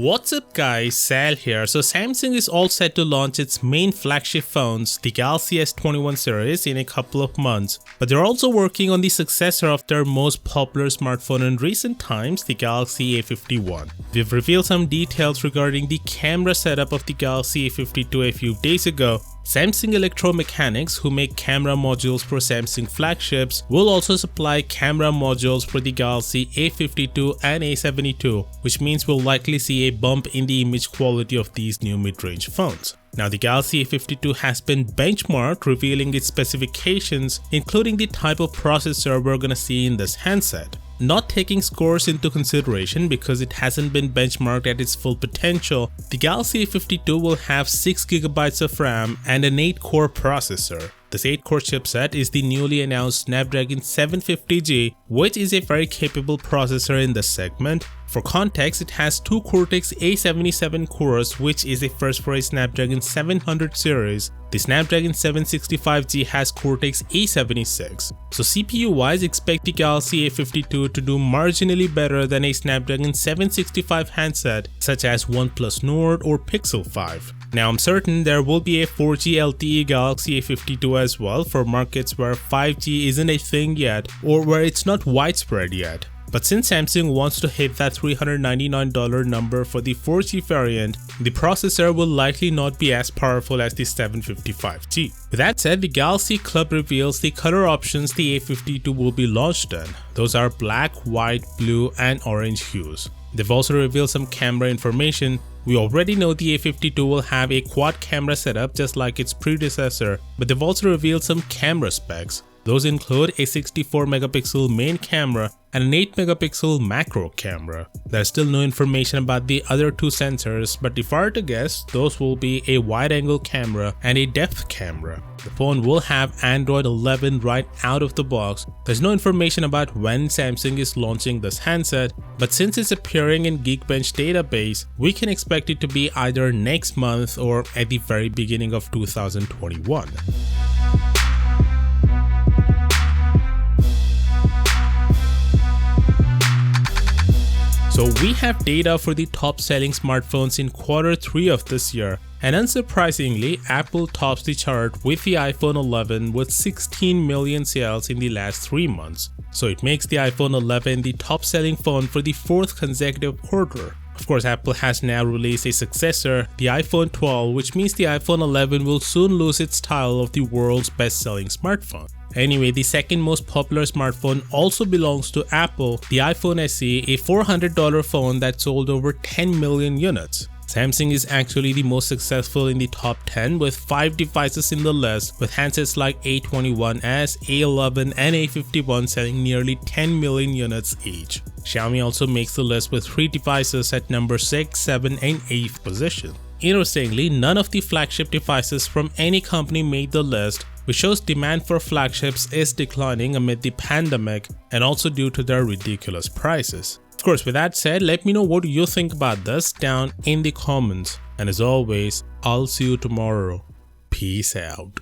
What's up guys, Sal here. So Samsung is all set to launch its main flagship phones, the Galaxy S21 series, in a couple of months. But they're also working on the successor of their most popular smartphone in recent times, the Galaxy A51. We've revealed some details regarding the camera setup of the Galaxy A52 a few days ago. Samsung Electromechanics, who make camera modules for Samsung flagships, will also supply camera modules for the Galaxy A52 and A72, which means we'll likely see a bump in the image quality of these new mid-range phones. Now, the Galaxy A52 has been benchmarked, revealing its specifications, including the type of processor we're gonna see in this handset. Not taking scores into consideration because it hasn't been benchmarked at its full potential, the Galaxy A52 will have 6GB of RAM and an 8-core processor. This 8-core chipset is the newly announced Snapdragon 750G, which is a very capable processor in this segment. For context, it has two Cortex A77 cores, which is a first for a Snapdragon 700 series. The Snapdragon 765G has Cortex A76. So CPU-wise, expect the Galaxy A52 to do marginally better than a Snapdragon 765 handset such as OnePlus Nord or Pixel 5. Now, I'm certain there will be a 4G LTE Galaxy A52 as well for markets where 5G isn't a thing yet or where it's not widespread yet. But since Samsung wants to hit that $399 number for the 4G variant, the processor will likely not be as powerful as the 755G. With that said, the Galaxy Club reveals the color options the A52 will be launched in. Those are black, white, blue, and orange hues. They've also revealed some camera information. We already know the A52 will have a quad camera setup just like its predecessor, but they've also revealed some camera specs. Those include a 64MP main camera and an 8MP macro camera. There's still no information about the other two sensors, but if I were to guess, those will be a wide-angle camera and a depth camera. The phone will have Android 11 right out of the box. There's no information about when Samsung is launching this handset, but since it's appearing in Geekbench database, we can expect it to be either next month or at the very beginning of 2021. So we have data for the top selling smartphones in Q3 of this year, and unsurprisingly, Apple tops the chart with the iPhone 11 with 16 million sales in the last 3 months. So it makes the iPhone 11 the top selling phone for the 4th consecutive quarter. Of course, Apple has now released a successor, the iPhone 12, which means the iPhone 11 will soon lose its title of the world's best-selling smartphone. Anyway, the second most popular smartphone also belongs to Apple, the iPhone SE, a $400 phone that sold over 10 million units. Samsung is actually the most successful in the top 10 with 5 devices in the list, with handsets like A21s, A11 and A51 selling nearly 10 million units each. Xiaomi also makes the list with 3 devices at number 6, 7 and 8th position. Interestingly, none of the flagship devices from any company made the list, which shows demand for flagships is declining amid the pandemic and also due to their ridiculous prices. Of course, with that said, let me know what you think about this down in the comments. And as always, I'll see you tomorrow. Peace out.